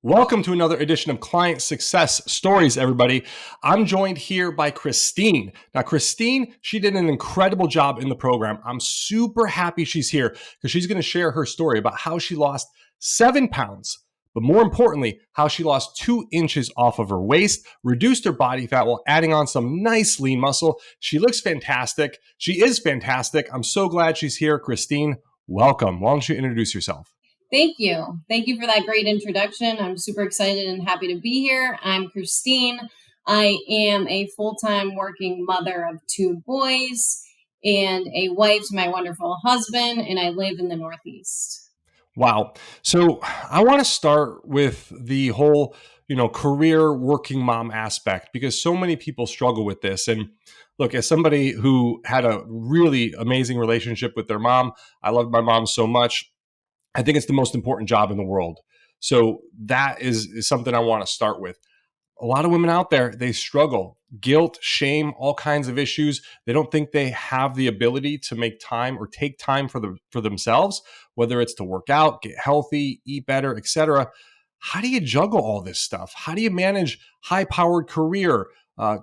Welcome to another edition of Client Success Stories, everybody. I'm joined here by Christine. Now, Christine, she did an incredible job in the program. I'm super happy she's here because she's going to share her story about how she lost 7 pounds, but more importantly, how she lost 2 inches off of her waist, reduced her body fat while adding on some nice lean muscle. She looks fantastic. She is fantastic. I'm so glad she's here. Christine, welcome. Why don't you introduce yourself? Thank you. Thank you for that great introduction. I'm super excited and happy to be here. I'm Christine. I am a full-time working mother of 2 boys and a wife to my wonderful husband, and I live in the Northeast. Wow. So I want to start with the whole, career working mom aspect because so many people struggle with this. And look, as somebody who had a really amazing relationship with their mom, I loved my mom so much. I think it's the most important job in the world. So that is something I want to start with. A lot of women out there, they struggle. Guilt, shame, all kinds of issues. They don't think they have the ability to make time or take time for themselves, whether it's to work out, get healthy, eat better, etc. How do you juggle all this stuff? How do you manage high-powered career,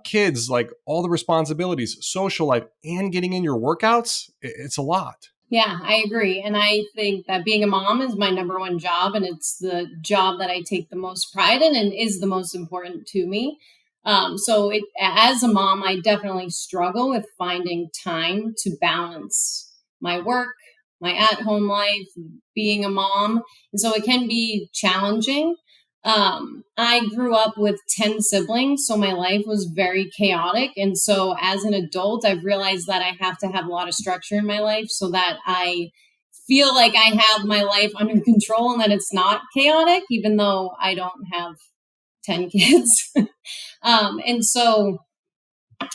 kids, like all the responsibilities, social life, and getting in your workouts? It's a lot. Yeah, I agree. And I think that being a mom is my number one job, and it's the job that I take the most pride in and is the most important to me. As a mom, I definitely struggle with finding time to balance my work, my at-home life, being a mom. And so it can be challenging. I grew up with 10 siblings, so my life was very chaotic. And so as an adult, I've realized that I have to have a lot of structure in my life so that I feel like I have my life under control and that it's not chaotic, even though I don't have 10 kids. And so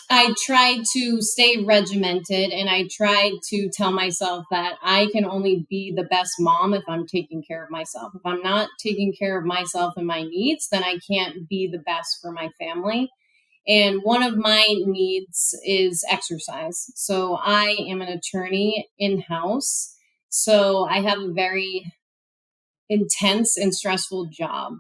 I tried to stay regimented, and I tried to tell myself that I can only be the best mom if I'm taking care of myself. If I'm not taking care of myself and my needs, then I can't be the best for my family. And one of my needs is exercise. So I am an attorney in-house. So I have a very intense and stressful job.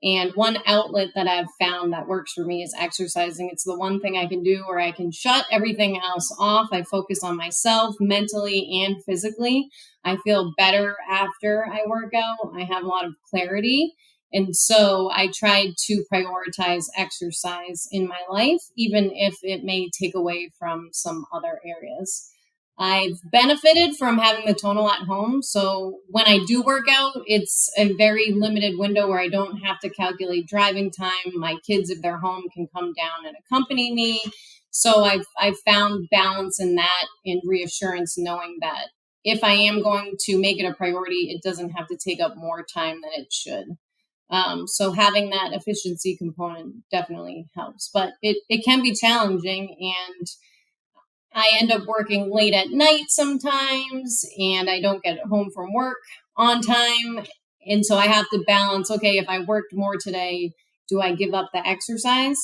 And one outlet that I've found that works for me is exercising. It's the one thing I can do where I can shut everything else off. I focus on myself mentally and physically. I feel better after I work out. I have a lot of clarity. And so I tried to prioritize exercise in my life, even if it may take away from some other areas. I've benefited from having the tonal at home. So when I do work out, it's a very limited window where I don't have to calculate driving time. My kids, if they're home, can come down and accompany me. So I've found balance in that and reassurance knowing that if I am going to make it a priority, it doesn't have to take up more time than it should. So having that efficiency component definitely helps, but it can be challenging, and I end up working late at night sometimes, and I don't get home from work on time. And so I have to balance, okay, if I worked more today, do I give up the exercise?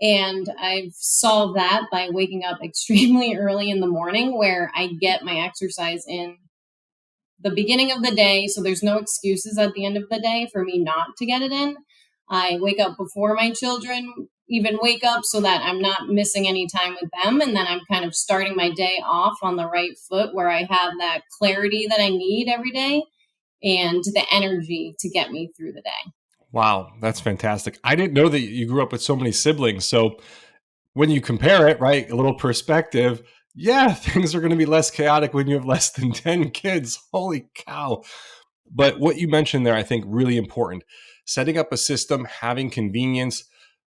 And I've solved that by waking up extremely early in the morning where I get my exercise in the beginning of the day. So there's no excuses at the end of the day for me not to get it in. I wake up before my children even wake up so that I'm not missing any time with them. And then I'm kind of starting my day off on the right foot where I have that clarity that I need every day and the energy to get me through the day. Wow, that's fantastic. I didn't know that you grew up with so many siblings. So when you compare it, right, a little perspective, yeah, things are going to be less chaotic when you have less than 10 kids. Holy cow. But what you mentioned there, I think really important. Setting up a system, having convenience,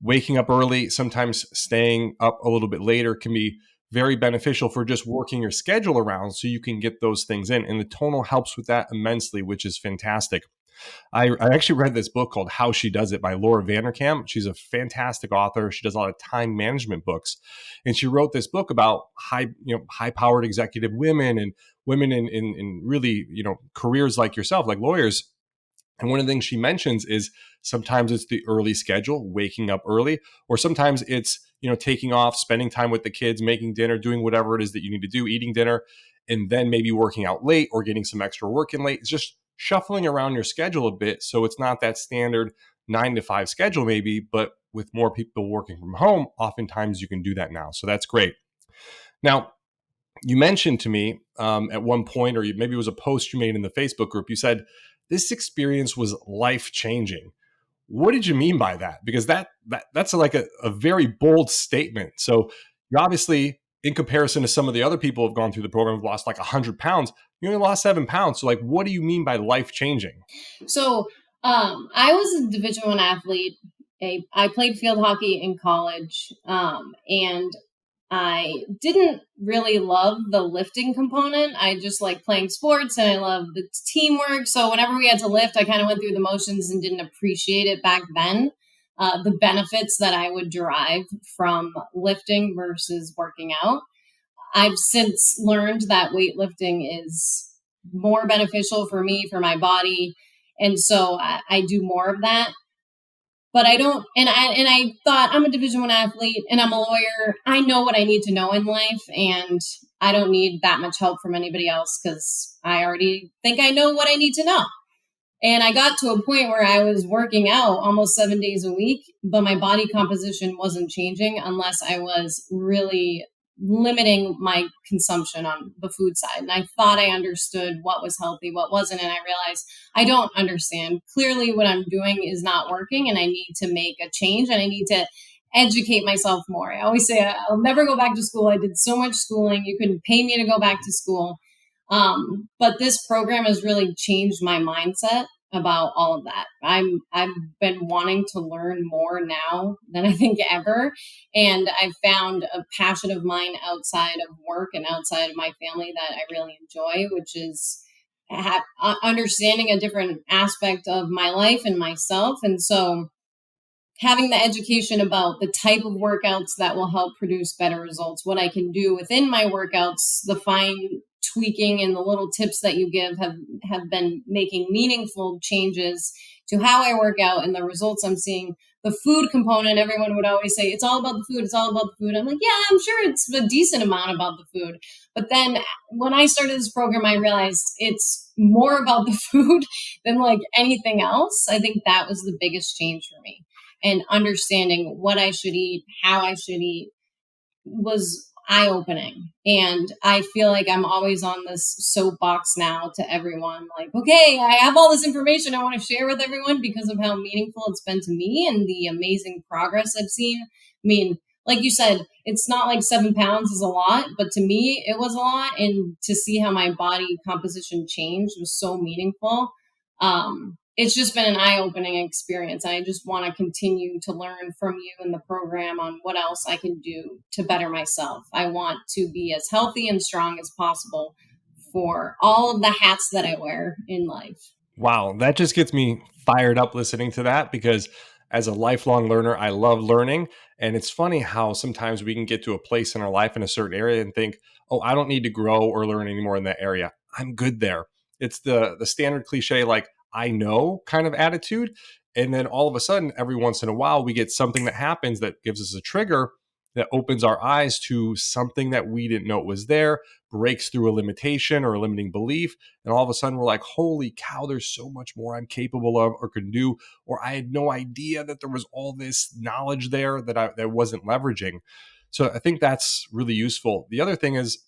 waking up early, sometimes staying up a little bit later can be very beneficial for just working your schedule around so you can get those things in. And the tonal helps with that immensely, which is fantastic. I actually read this book called How She Does It by Laura Vanderkam. She's a fantastic author. She does a lot of time management books. And she wrote this book about high-powered executive women and women in really, careers like yourself, like lawyers. And one of the things she mentions is sometimes it's the early schedule, waking up early, or sometimes it's, taking off, spending time with the kids, making dinner, doing whatever it is that you need to do, eating dinner. and then maybe working out late or getting some extra work in late. It's just shuffling around your schedule a bit. So it's not that standard 9 to 5 schedule, maybe, but with more people working from home, oftentimes you can do that now. So that's great. Now, you mentioned to me at one point, or maybe it was a post you made in the Facebook group, you said this experience was life changing. What did you mean by that? Because that's like a very bold statement. So you obviously, in comparison to some of the other people who have gone through the program, have lost like 100 pounds. You only lost 7 pounds. So like, what do you mean by life changing? So I was a Division I athlete. I played field hockey in college, and I didn't really love the lifting component. I just like playing sports and I love the teamwork. So whenever we had to lift, I kind of went through the motions and didn't appreciate it back then. The benefits that I would derive from lifting versus working out. I've since learned that weightlifting is more beneficial for me, for my body. And so I do more of that. But I don't, and I thought I'm a Division I athlete and I'm a lawyer. I know what I need to know in life, and I don't need that much help from anybody else because I already think I know what I need to know. And I got to a point where I was working out almost 7 days a week, but my body composition wasn't changing unless I was really limiting my consumption on the food side. And I thought I understood what was healthy, what wasn't. And I realized I don't understand. Clearly, what I'm doing is not working, and I need to make a change and I need to educate myself more. I always say I'll never go back to school. I did so much schooling. You couldn't pay me to go back to school. But this program has really changed my mindset about all of that. I've been wanting to learn more now than I think ever. And I've found a passion of mine outside of work and outside of my family that I really enjoy, which is understanding a different aspect of my life and myself. And so having the education about the type of workouts that will help produce better results, what I can do within my workouts, the fine tweaking and the little tips that you give have been making meaningful changes to how I work out and the results I'm seeing. The food component, everyone would always say, it's all about the food. It's all about the food. I'm like, yeah, I'm sure it's a decent amount about the food. But then when I started this program, I realized it's more about the food than like anything else. I think that was the biggest change for me. And understanding what I should eat, how I should eat was eye-opening. And I feel like I'm always on this soapbox now to everyone, like, okay, I have all this information I want to share with everyone because of how meaningful it's been to me and the amazing progress I've seen. I mean, like you said, it's not like 7 pounds is a lot, but to me, it was a lot. And to see how my body composition changed was so meaningful. It's just been an eye-opening experience. I just want to continue to learn from you in the program on what else I can do to better myself. I want to be as healthy and strong as possible for all of the hats that I wear in life. Wow, that just gets me fired up listening to that because as a lifelong learner, I love learning. And it's funny how sometimes we can get to a place in our life in a certain area and think, oh, I don't need to grow or learn anymore in that area. I'm good there. It's the standard cliche, like, I know kind of attitude. And then all of a sudden, every once in a while, we get something that happens that gives us a trigger that opens our eyes to something that we didn't know was there, breaks through a limitation or a limiting belief. And all of a sudden, we're like, holy cow, there's so much more I'm capable of or can do. Or I had no idea that there was all this knowledge there that I wasn't leveraging. So I think that's really useful. The other thing is,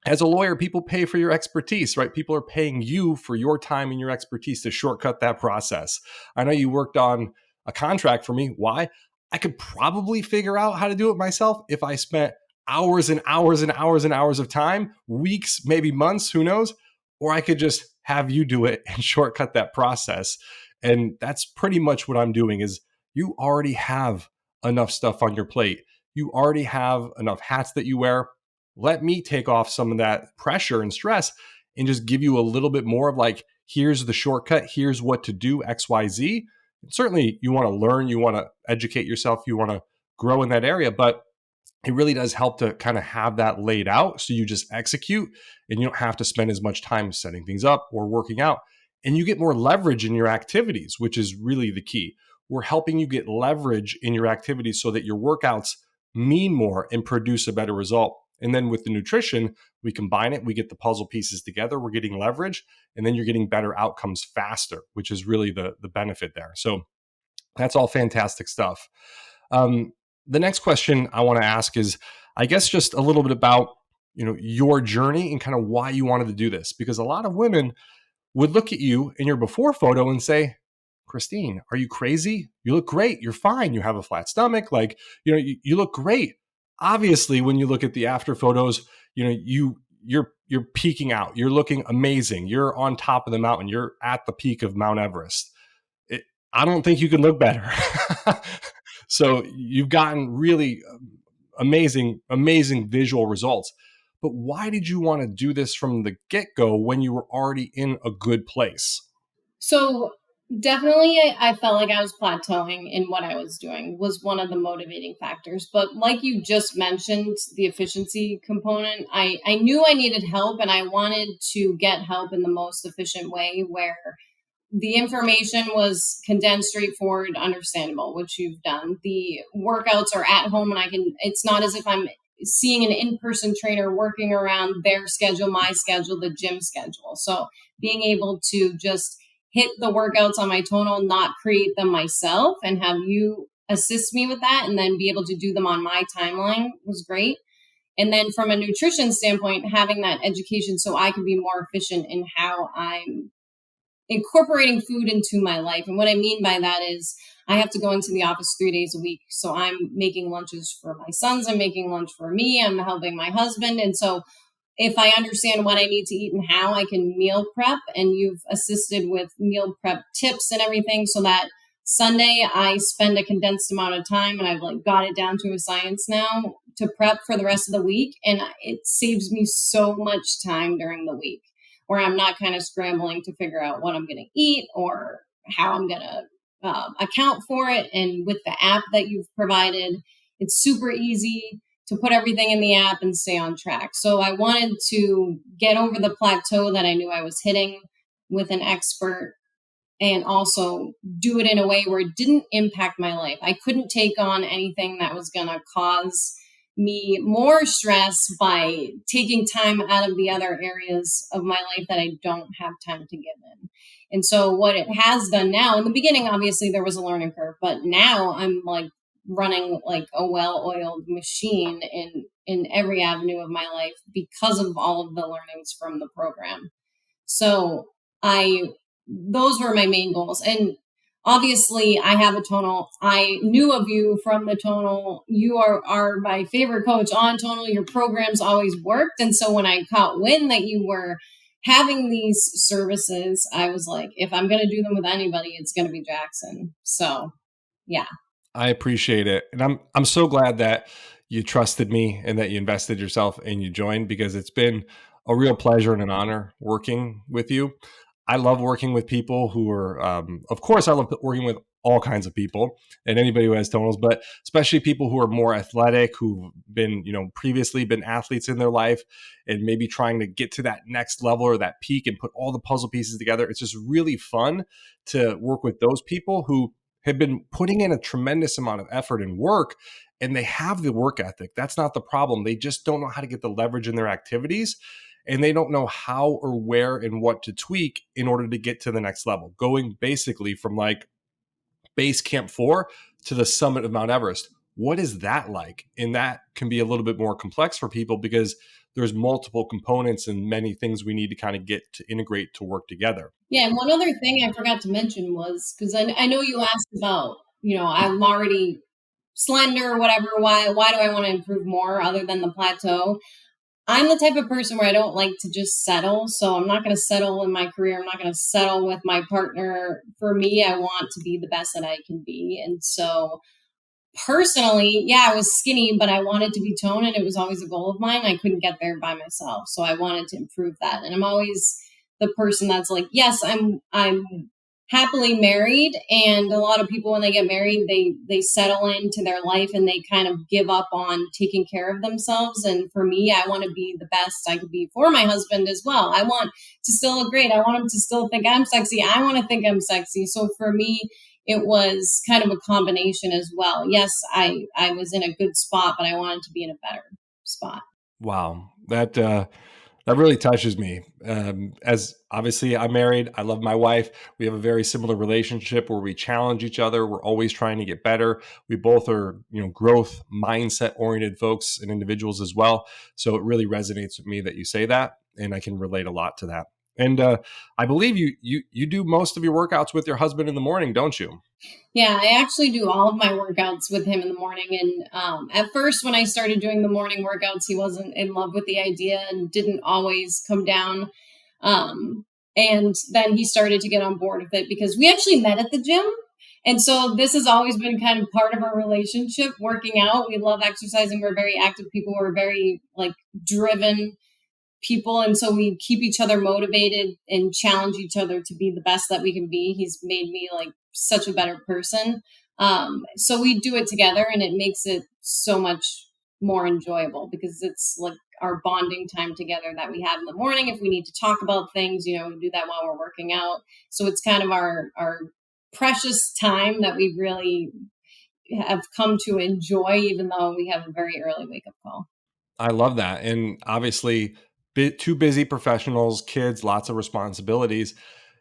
as a lawyer, people pay for your expertise, right? People are paying you for your time and your expertise to shortcut that process. I know you worked on a contract for me. Why? I could probably figure out how to do it myself if I spent hours and hours and hours and hours of time, weeks, maybe months, who knows? Or I could just have you do it and shortcut that process. And that's pretty much what I'm doing is you already have enough stuff on your plate. You already have enough hats that you wear. Let me take off some of that pressure and stress and just give you a little bit more of like, here's the shortcut, here's what to do, XYZ. Certainly, you want to learn, you want to educate yourself, you want to grow in that area, but it really does help to kind of have that laid out so you just execute and you don't have to spend as much time setting things up or working out. And you get more leverage in your activities, which is really the key. We're helping you get leverage in your activities so that your workouts mean more and produce a better result. And then with the nutrition, we combine it, we get the puzzle pieces together, we're getting leverage, and then you're getting better outcomes faster, which is really the benefit there. So that's all fantastic stuff. Um, the next question I want to ask is, I guess, just a little bit about your journey and kind of why you wanted to do this, because a lot of women would look at you in your before photo and say, Christine, are you crazy? You look great. You're fine. You have a flat stomach. Like, you look great. Obviously, when you look at the after photos, you're peaking out. You're looking amazing. You're on top of the mountain. You're at the peak of Mount Everest. I don't think you can look better. So you've gotten really amazing visual results. But why did you want to do this from the get-go when you were already in a good place? So definitely I felt like I was plateauing in what I was doing was one of the motivating factors. But like you just mentioned, the efficiency component, I knew I needed help, and I wanted to get help in the most efficient way where the information was condensed, straightforward, understandable, which you've done. The workouts are at home, and it's not as if I'm seeing an in-person trainer working around their schedule, my schedule, the gym schedule. So being able to just hit the workouts on my tonal, not create them myself, and have you assist me with that, and then be able to do them on my timeline was great. And then from a nutrition standpoint, having that education so I can be more efficient in how I'm incorporating food into my life. And what I mean by that is I have to go into the office 3 days a week. So I'm making lunches for my sons. I'm making lunch for me. I'm helping my husband. And so if I understand what I need to eat and how, I can meal prep. And you've assisted with meal prep tips and everything so that Sunday I spend a condensed amount of time, and I've like got it down to a science now to prep for the rest of the week. And it saves me so much time during the week where I'm not kind of scrambling to figure out what I'm going to eat or how I'm going to account for it. And with the app that you've provided, it's super easy to put everything in the app and stay on track. So I wanted to get over the plateau that I knew I was hitting with an expert, and also do it in a way where it didn't impact my life. I couldn't take on anything that was going to cause me more stress by taking time out of the other areas of my life that I don't have time to give in. And so what it has done now, in the beginning, obviously there was a learning curve, but now I'm like running like a well-oiled machine in every avenue of my life because of all of the learnings from the program. So I those were my main goals. And obviously I have a tonal. I knew of you from the tonal. You are my favorite coach on tonal. Your programs always worked. And so when I caught wind that you were having these services, I was like, if I'm going to do them with anybody, it's going to be Jackson. So yeah. I appreciate it. And I'm so glad that you trusted me and that you invested yourself and you joined, because it's been a real pleasure and an honor working with you. I love working with people who are, of course, I love working with all kinds of people and anybody who has tonals, but especially people who are more athletic, who've been, previously been athletes in their life and maybe trying to get to that next level or that peak and put all the puzzle pieces together. It's just really fun to work with those people who have been putting in a tremendous amount of effort and work, and they have the work ethic. That's not the problem. They just don't know how to get the leverage in their activities, and they don't know how or where and what to tweak in order to get to the next level, going basically from like base camp 4 to the summit of Mount Everest. What is that like? And that can be a little bit more complex for people because there's multiple components and many things we need to kind of get to integrate to work together. Yeah, and one other thing I forgot to mention was, because I know you asked about, I'm already slender or whatever. Why do I want to improve more other than the plateau? I'm the type of person where I don't like to just settle. So I'm not going to settle in my career. I'm not going to settle with my partner. For me, I want to be the best that I can be. And so personally, yeah, I was skinny, but I wanted to be toned, and it was always a goal of mine. I couldn't get there by myself, so I wanted to improve that. And I'm always the person that's like, yes, I'm happily married, and a lot of people when they get married, they settle into their life and they kind of give up on taking care of themselves. And for me, I want to be the best I could be for my husband as well. I want to still look great. I want him to still think I'm sexy. I want to think I'm sexy. So for me, it was kind of a combination as well. Yes, I was in a good spot, but I wanted to be in a better spot. Wow. That really touches me. As obviously I'm married, I love my wife. We have a very similar relationship where we challenge each other. We're always trying to get better. We both are, growth mindset oriented folks and individuals as well. So it really resonates with me that you say that, and I can relate a lot to that. And I believe you do most of your workouts with your husband in the morning, don't you? Yeah, I actually do all of my workouts with him in the morning. And at first, when I started doing the morning workouts, he wasn't in love with the idea and didn't always come down. And then he started to get on board with it because we actually met at the gym. And so this has always been kind of part of our relationship, working out. We love exercising. We're very active people. We're very like driven people, and so we keep each other motivated and challenge each other to be the best that we can be. He's made me like such a better person. So we do it together, and it makes it so much more enjoyable because it's like our bonding time together that we have in the morning. If we need to talk about things, we do that while we're working out. So it's kind of our precious time that we really have come to enjoy, even though we have a very early wake up call. I love that. And obviously, two busy professionals, kids, lots of responsibilities.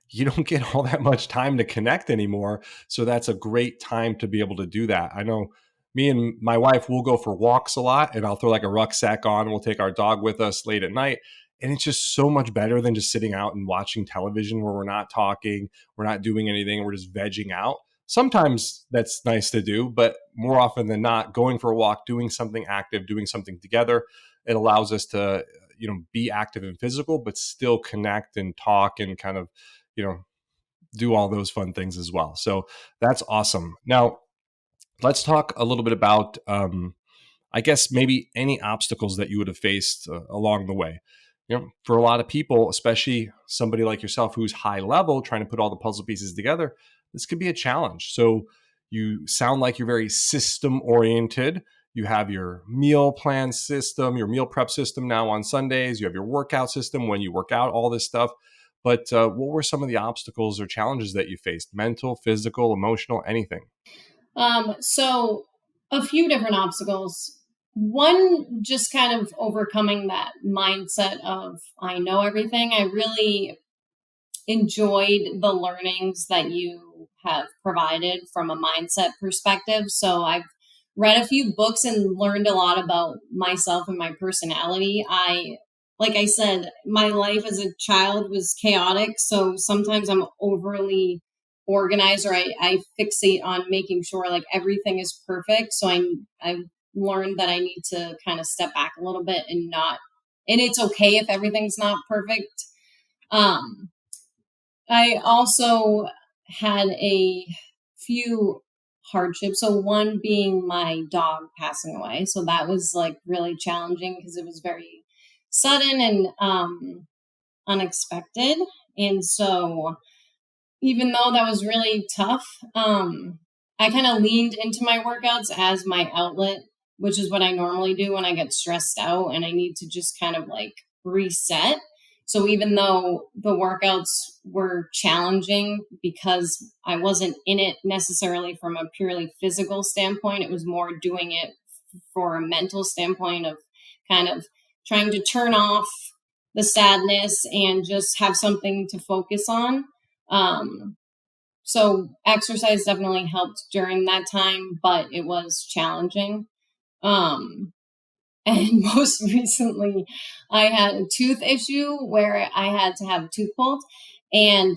You don't get all that much time to connect anymore. So that's a great time to be able to do that. I know me and my wife will go for walks a lot, and I'll throw like a rucksack on. We'll take our dog with us late at night. And it's just so much better than just sitting out and watching television where we're not talking, we're not doing anything, we're just vegging out. Sometimes that's nice to do, but more often than not, going for a walk, doing something active, doing something together, it allows us to, be active and physical, but still connect and talk and kind of, you know, do all those fun things as well. So that's awesome. Now, let's talk a little bit about, I guess, maybe any obstacles that you would have faced along the way. For a lot of people, especially somebody like yourself who's high level, trying to put all the puzzle pieces together, this could be a challenge. So you sound like you're very system oriented. You have your meal plan system, your meal prep system now on Sundays. You have your workout system when you work out, all this stuff. But what were some of the obstacles or challenges that you faced? Mental, physical, emotional, anything? So a few different obstacles. One, just kind of overcoming that mindset of I know everything. I really enjoyed the learnings that you have provided from a mindset perspective. So I've read a few books and learned a lot about myself and my personality. Like I said, my life as a child was chaotic. So sometimes I'm overly organized, or I fixate on making sure like everything is perfect. So I've learned that I need to kind of step back a little bit and not, and it's okay if everything's not perfect. Um, I also had a few hardships. So one being my dog passing away. So that was like really challenging because it was very sudden and unexpected. And so even though that was really tough, I kind of leaned into my workouts as my outlet, which is what I normally do when I get stressed out and I need to just kind of like reset. So even though the workouts were challenging because I wasn't in it necessarily from a purely physical standpoint, it was more doing it for a mental standpoint of kind of trying to turn off the sadness and just have something to focus on. Um, so exercise definitely helped during that time, but it was challenging. Um, and most recently, I had a tooth issue where I had to have a tooth pulled. And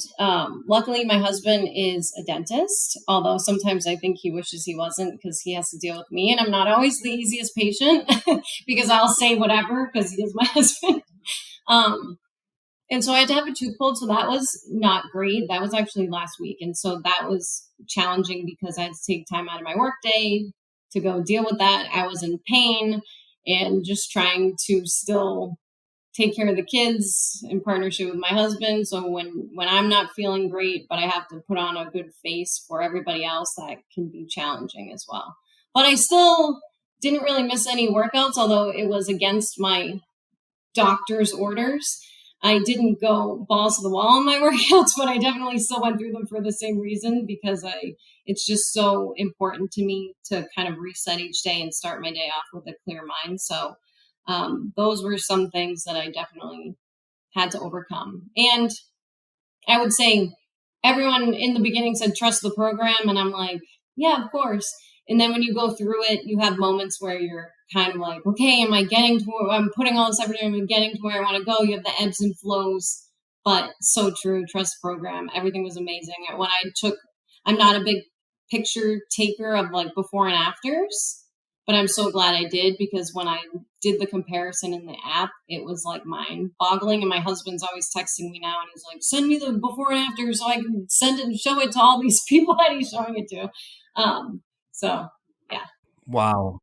luckily, my husband is a dentist, although sometimes I think he wishes he wasn't because he has to deal with me. And I'm not always the easiest patient because I'll say whatever because he is my husband. Um, and so I had to have a tooth pulled. So that was not great. That was actually last week. And so that was challenging because I had to take time out of my workday to go deal with that. I was in pain and just trying to still take care of the kids in partnership with my husband. So when I'm not feeling great, but I have to put on a good face for everybody else, that can be challenging as well. But I still didn't really miss any workouts, although it was against my doctor's orders. I didn't go balls to the wall on my workouts, but I definitely still went through them for the same reason because it's just so important to me to kind of reset each day and start my day off with a clear mind. So Those were some things that I definitely had to overcome. And I would say everyone in the beginning said, trust the program. And I'm like, yeah, of course. And then when you go through it, you have moments where you're kind of like, okay, am I getting to where I'm putting all this effort in, I'm getting to where I want to go? You have the ebbs and flows, but so true. Trust the program. Everything was amazing. When I took, I'm not a big picture taker of like before and afters, but I'm so glad I did, because when I did the comparison in the app, it was like mind boggling. And my husband's always texting me now and he's like, send me the before and after so I can send it and show it to all these people that he's showing it to. So yeah. Wow.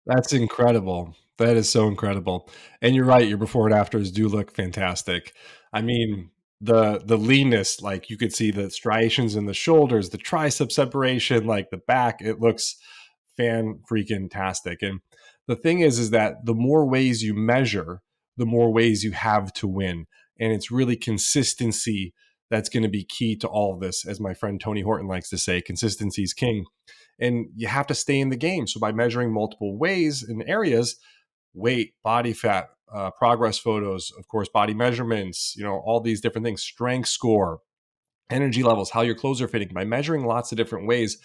That's incredible. That is so incredible. And you're right, your before and afters do look fantastic. I mean, the leanness, like you could see the striations in the shoulders, the tricep separation, like the back, it looks fan freaking tastic. And the thing is that the more ways you measure, the more ways you have to win. And it's really consistency that's going to be key to all of this. As my friend Tony Horton likes to say, consistency is king, and you have to stay in the game. So by measuring multiple ways in areas, weight, body fat, progress photos, of course, body measurements, all these different things, strength score, energy levels, how your clothes are fitting, by measuring lots of different ways,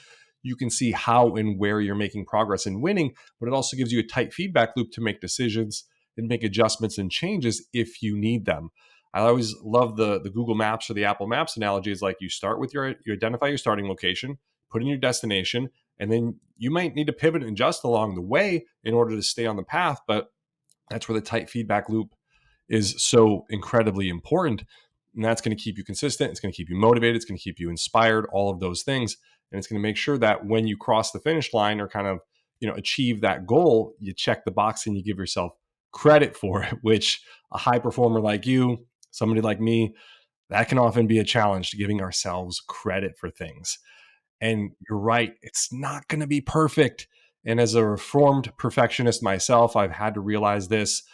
you can see how and where you're making progress and winning, but it also gives you a tight feedback loop to make decisions and make adjustments and changes if you need them. I always love the Google Maps or the Apple Maps analogy. Is like you start with you identify your starting location, put in your destination, and then you might need to pivot and adjust along the way in order to stay on the path. But that's where the tight feedback loop is so incredibly important. And that's going to keep you consistent. It's going to keep you motivated. It's going to keep you inspired, all of those things. And it's going to make sure that when you cross the finish line or kind of, achieve that goal, you check the box and you give yourself credit for it, which a high performer like you, somebody like me, that can often be a challenge, to giving ourselves credit for things. And you're right, it's not going to be perfect. And as a reformed perfectionist myself, I've had to realize this.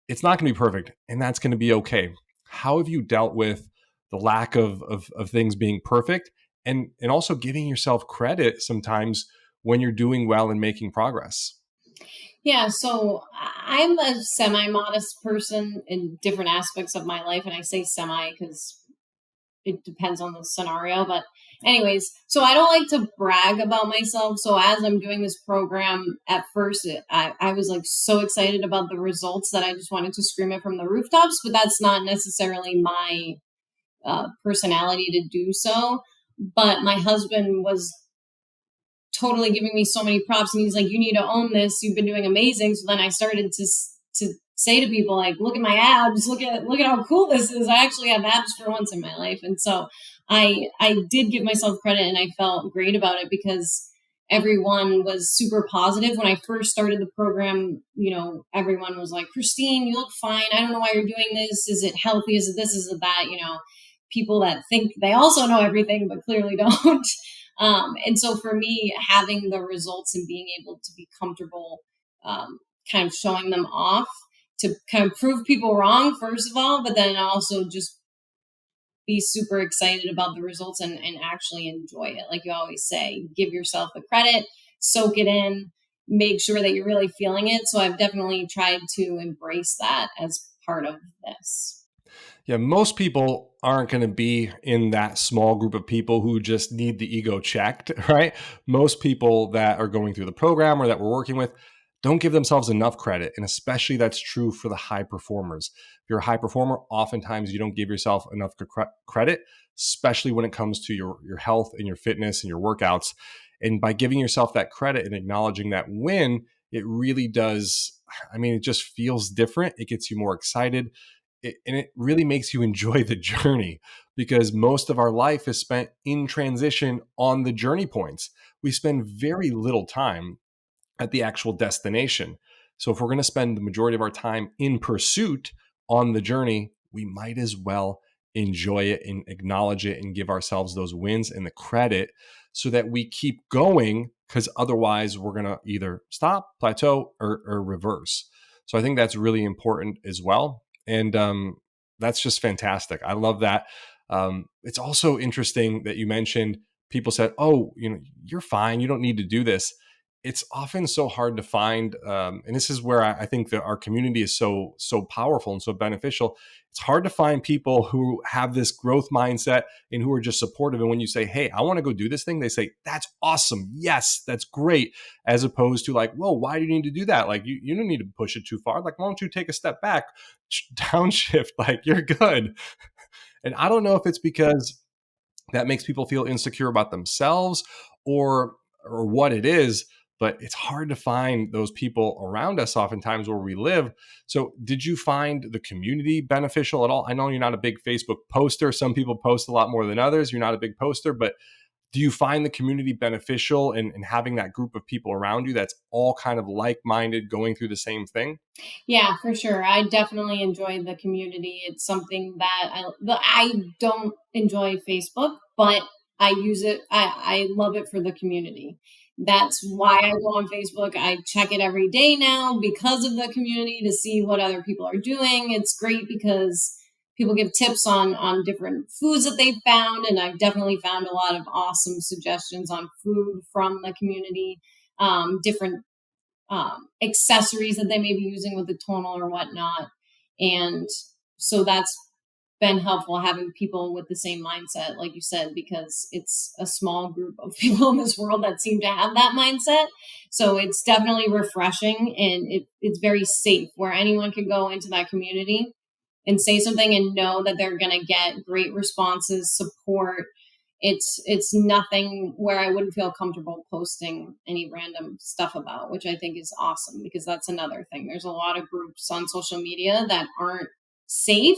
It's not going to be perfect, and that's going to be okay. How have you dealt with the lack of things being perfect, and also giving yourself credit sometimes when you're doing well and making progress? Yeah, so I'm a semi modest person in different aspects of my life. And I say semi because it depends on the scenario. But anyways, so I don't like to brag about myself. So as I'm doing this program, at first I was like so excited about the results that I just wanted to scream it from the rooftops. But that's not necessarily my personality to do so. But my husband was totally giving me so many props, and he's like, you need to own this, you've been doing amazing. So then I started to say to people like, look at my abs, look at how cool this is, I actually have abs for once in my life. And so I did give myself credit, and I felt great about it, because everyone was super positive. When I first started the program, everyone was like, Christine, you look fine, I don't know why you're doing this, is it healthy, is it this, is it that, people that think they also know everything but clearly don't. And so for me, having the results and being able to be comfortable, kind of showing them off to kind of prove people wrong, first of all, but then also just be super excited about the results, and actually enjoy it. Like you always say, give yourself the credit, soak it in, make sure that you're really feeling it. So I've definitely tried to embrace that as part of this. Yeah, most people aren't going to be in that small group of people who just need the ego checked, right? Most people that are going through the program or that we're working with don't give themselves enough credit. And especially that's true for the high performers. If you're a high performer, oftentimes you don't give yourself enough credit, especially when it comes to your health and your fitness and your workouts. And by giving yourself that credit and acknowledging that win, it really does. I mean, it just feels different. It gets you more excited, and it really makes you enjoy the journey, because most of our life is spent in transition on the journey points. We spend very little time at the actual destination. So if we're going to spend the majority of our time in pursuit on the journey, we might as well enjoy it and acknowledge it and give ourselves those wins and the credit so that we keep going, because otherwise we're going to either stop, plateau, or reverse. So I think that's really important as well. And that's just fantastic. I love that. It's also interesting that you mentioned people said, oh, you're fine, you don't need to do this. it's often so hard to find, and this is where I think that our community is so powerful and so beneficial. It's hard to find people who have this growth mindset and who are just supportive. And when you say, "Hey, I want to go do this thing," they say, "That's awesome. Yes, that's great." As opposed to like, "Whoa, why do you need to do that? Like, you don't need to push it too far. Like, why don't you take a step back, downshift? Like, you're good." And I don't know if it's because that makes people feel insecure about themselves, or what it is, but it's hard to find those people around us oftentimes where we live. So did you find the community beneficial at all? I know you're not a big Facebook poster. Some people post a lot more than others. You're not a big poster, but do you find the community beneficial in having that group of people around you that's all kind of like-minded, going through the same thing? Yeah, for sure. I definitely enjoy the community. It's something that I don't enjoy Facebook, but I use it. I love it for the community. That's why I go on Facebook. I check it every day now because of the community to see what other people are doing. It's great because people give tips on different foods that they've found, and I've definitely found a lot of awesome suggestions on food from the community. Different accessories that they may be using with the tonal or whatnot. And so that's been helpful having people with the same mindset, like you said, because it's a small group of people in this world that seem to have that mindset. So it's definitely refreshing, and it's very safe where anyone can go into that community and say something and know that they're going to get great responses, support. It's nothing where I wouldn't feel comfortable posting any random stuff about, which I think is awesome because that's another thing. There's a lot of groups on social media that aren't safe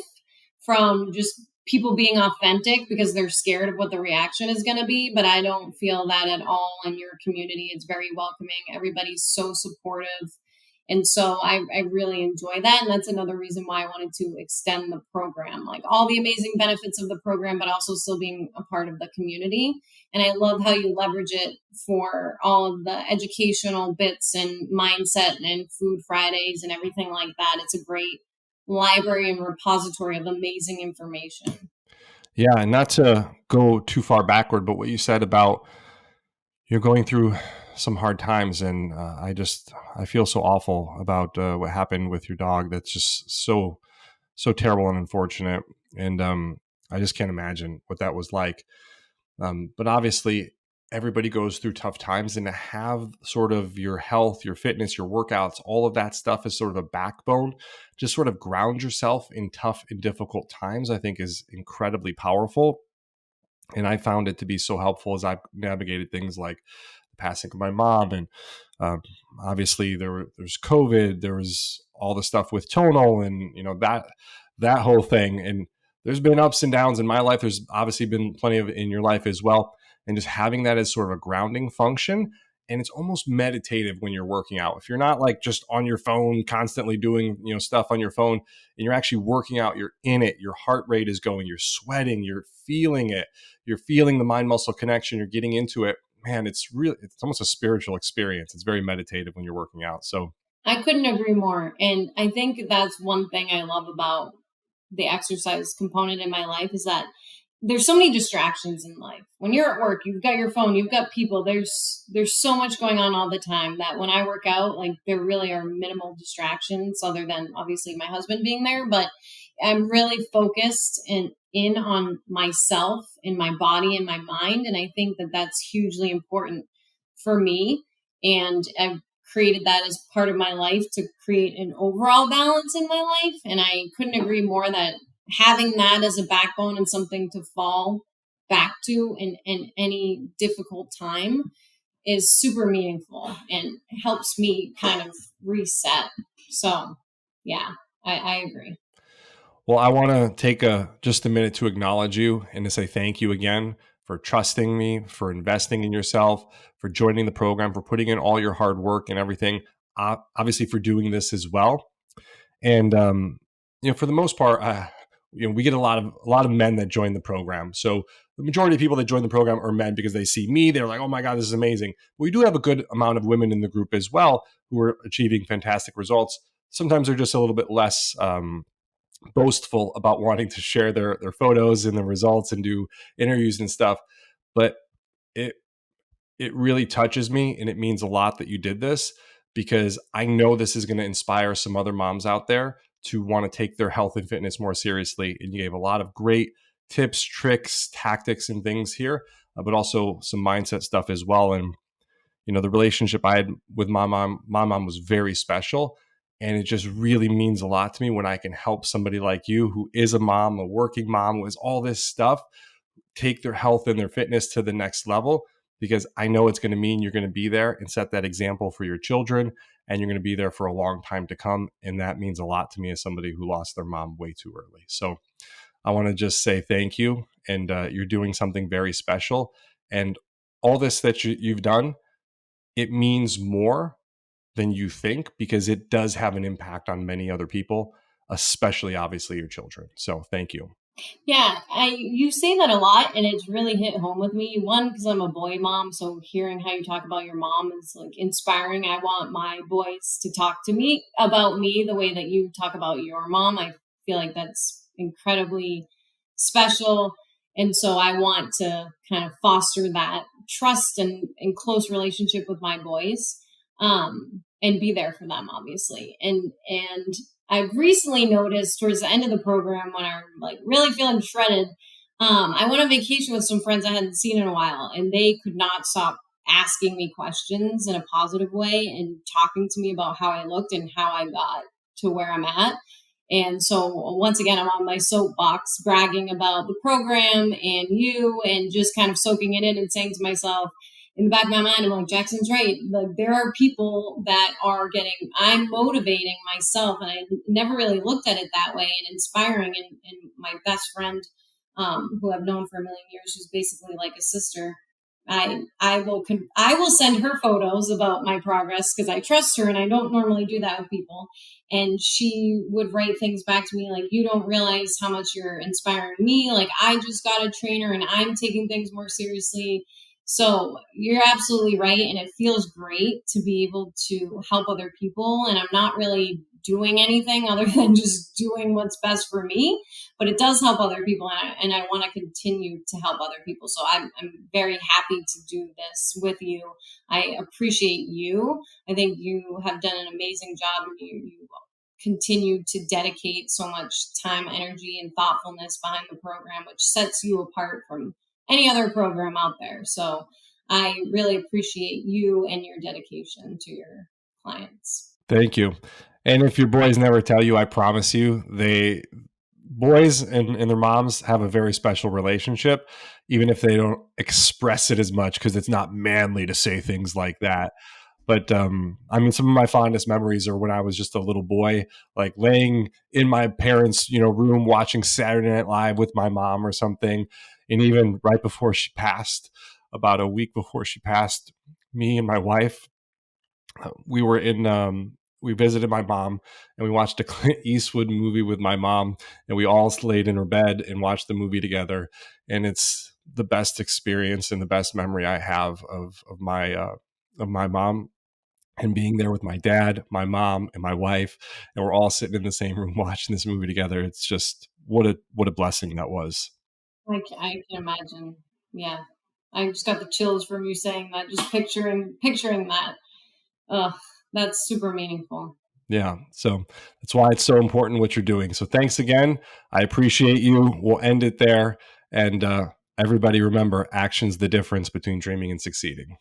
from just people being authentic because they're scared of what the reaction is going to be. But I don't feel that at all in your community. It's very welcoming. Everybody's so supportive. And so I really enjoy that. And that's another reason why I wanted to extend the program, like all the amazing benefits of the program, but also still being a part of the community. And I love how you leverage it for all of the educational bits and mindset and food Fridays and everything like that. It's a great library and repository of amazing information. Yeah, and not to go too far backward, but what you said about you're going through some hard times, and I feel so awful about what happened with your dog. That's just so terrible and unfortunate, and I just can't imagine what that was like. But obviously, everybody goes through tough times, and to have sort of your health, your fitness, your workouts, all of that stuff is sort of a backbone. Just sort of ground yourself in tough and difficult times, I think, is incredibly powerful. And I found it to be so helpful as I've navigated things like the passing of my mom, and um, obviously there's COVID, there was all the stuff with tonal, and that whole thing. And there's been ups and downs in my life. There's obviously been plenty of it in your life as well. And just having that as sort of a grounding function. And it's almost meditative when you're working out. If you're not like just on your phone, constantly doing stuff on your phone, and you're actually working out, you're in it. Your heart rate is going. You're sweating. You're feeling it. You're feeling the mind muscle connection. You're getting into it. Man, it's almost a spiritual experience. It's very meditative when you're working out. So I couldn't agree more. And I think that's one thing I love about the exercise component in my life is that there's so many distractions in life. When you're at work, you've got your phone, you've got people. There's so much going on all the time that when I work out, like there really are minimal distractions other than obviously my husband being there, but I'm really focused and in on myself and my body and my mind, and I think that that's hugely important for me. And I've created that as part of my life to create an overall balance in my life. And I couldn't agree more that having that as a backbone and something to fall back to in any difficult time is super meaningful and helps me kind of reset. So, yeah, I agree. well, I want to take just a minute to acknowledge you and to say thank you again for trusting me, for investing in yourself, for joining the program, for putting in all your hard work and everything. Obviously, for doing this as well. And for the most part, we get a lot of men that join the program. So the majority of people that join the program are men because they see me. They're like, "Oh my God, this is amazing." But we do have a good amount of women in the group as well who are achieving fantastic results. Sometimes they're just a little bit less boastful about wanting to share their photos and the results and do interviews and stuff. But it it really touches me, and it means a lot that you did this, because I know this is going to inspire some other moms out there to want to take their health and fitness more seriously. And you gave a lot of great tips, tricks, tactics, and things here, but also some mindset stuff as well. And the relationship I had with my mom was very special. And it just really means a lot to me when I can help somebody like you, who is a mom, a working mom, who has all this stuff, take their health and their fitness to the next level, because I know it's going to mean you're going to be there and set that example for your children, and you're going to be there for a long time to come. And that means a lot to me as somebody who lost their mom way too early. So I want to just say thank you. And you're doing something very special. And all this that you've done, it means more than you think, because it does have an impact on many other people, especially obviously your children. So thank you. Yeah, you say that a lot, and it's really hit home with me. One, because I'm a boy mom, so hearing how you talk about your mom is like inspiring. I want my boys to talk to me about me the way that you talk about your mom. I feel like that's incredibly special, and so I want to kind of foster that trust and close relationship with my boys, and be there for them, obviously. And I've recently noticed towards the end of the program, when I'm like really feeling shredded, I went on vacation with some friends I hadn't seen in a while, and they could not stop asking me questions in a positive way and talking to me about how I looked and how I got to where I'm at. And so once again, I'm on my soapbox bragging about the program and you, and just kind of soaking it in and saying to myself, in the back of my mind, I'm like, Jackson's right. Like, there are people that are I'm motivating myself. And I never really looked at it that way, and inspiring. And my best friend, who I've known for a million years, who's basically like a sister, I will send her photos about my progress, because I trust her and I don't normally do that with people. And she would write things back to me like, you don't realize how much you're inspiring me. Like, I just got a trainer and I'm taking things more seriously. So you're absolutely right. And it feels great to be able to help other people. And I'm not really doing anything other than just doing what's best for me, but it does help other people. And I want to continue to help other people. So I'm very happy to do this with you. I appreciate you. I think you have done an amazing job, and you continue to dedicate so much time, energy, and thoughtfulness behind the program, which sets you apart from any other program out there. So I really appreciate you and your dedication to your clients. Thank you. And if your boys never tell you, I promise you, boys and their moms have a very special relationship, even if they don't express it as much, because it's not manly to say things like that. But I mean, some of my fondest memories are when I was just a little boy, like laying in my parents' room watching Saturday Night Live with my mom or something. And even right before she passed, about a week before she passed, me and my wife, we were we visited my mom, and we watched a Clint Eastwood movie with my mom, and we all laid in her bed and watched the movie together. And it's the best experience and the best memory I have of my mom, and being there with my dad, my mom, and my wife, and we're all sitting in the same room watching this movie together. It's just what a blessing that was. I can imagine. Yeah. I just got the chills from you saying that, just picturing that. Ugh, that's super meaningful. Yeah. So that's why it's so important what you're doing. So thanks again. I appreciate you. We'll end it there. And everybody remember, action's the difference between dreaming and succeeding.